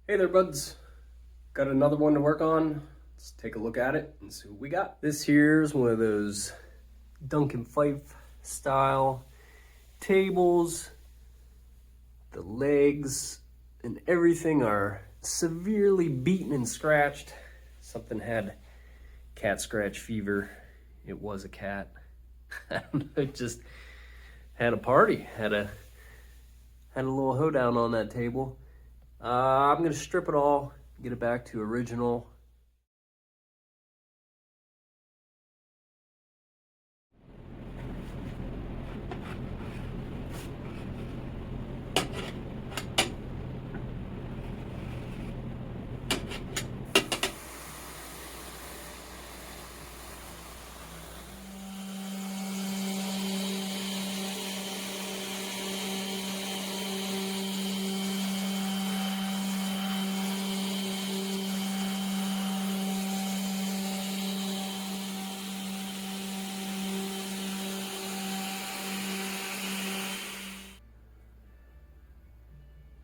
Hey there, buds. Got another one to work on. Let's take a look at it and see what we got. This here's one of those Duncan Fife style tables. The legs and everything are severely beaten and scratched. Something had cat scratch fever. It was a cat. It just had a party, had a little hoedown on that table. I'm gonna strip it all, get it back to original.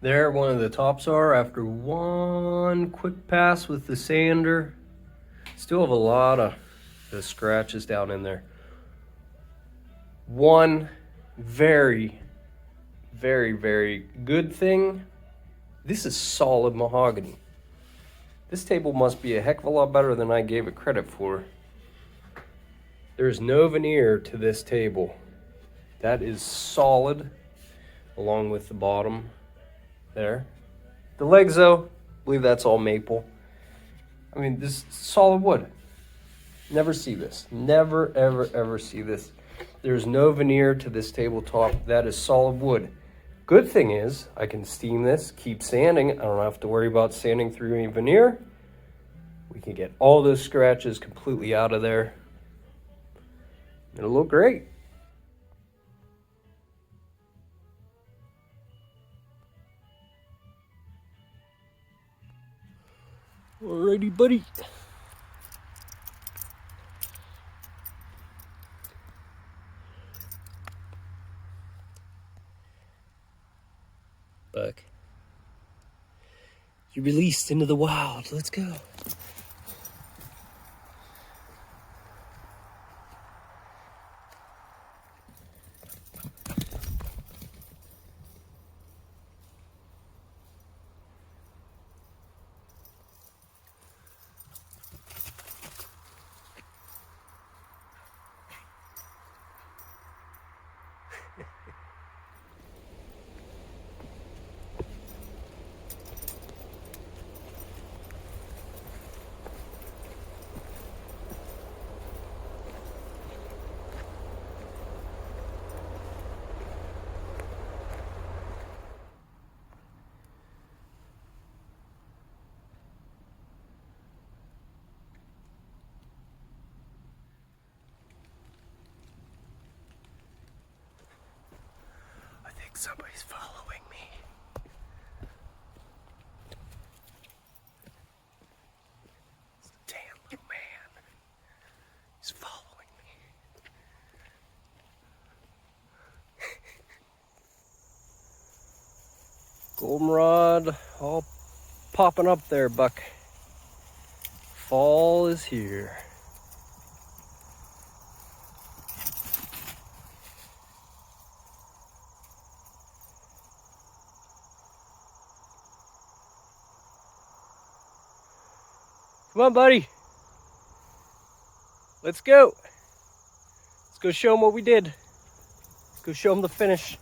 There, one of the tops are after one quick pass with the sander. Still have a lot of the scratches down in there. One very, very good thing, this is solid mahogany. This table must be a heck of a lot better than I gave it credit for. There's no veneer to this table. That is solid, along with the bottom there. The legs though, I believe that's all maple. I mean, this is solid wood. Never see this. Never, ever see this. There's no veneer to this tabletop. That is solid wood. Good thing is, I can steam this, keep sanding. I don't have to worry about sanding through any veneer. We can get all those scratches completely out of there. It'll look great. Alrighty, buddy. Buck, you're released into the wild. Let's go. I think somebody's following me. It's a damn little man. He's following me. Goldenrod all popping up there, Buck. Fall is here. Come on, buddy. Let's go. Let's go show them what we did. Let's go show them the finish.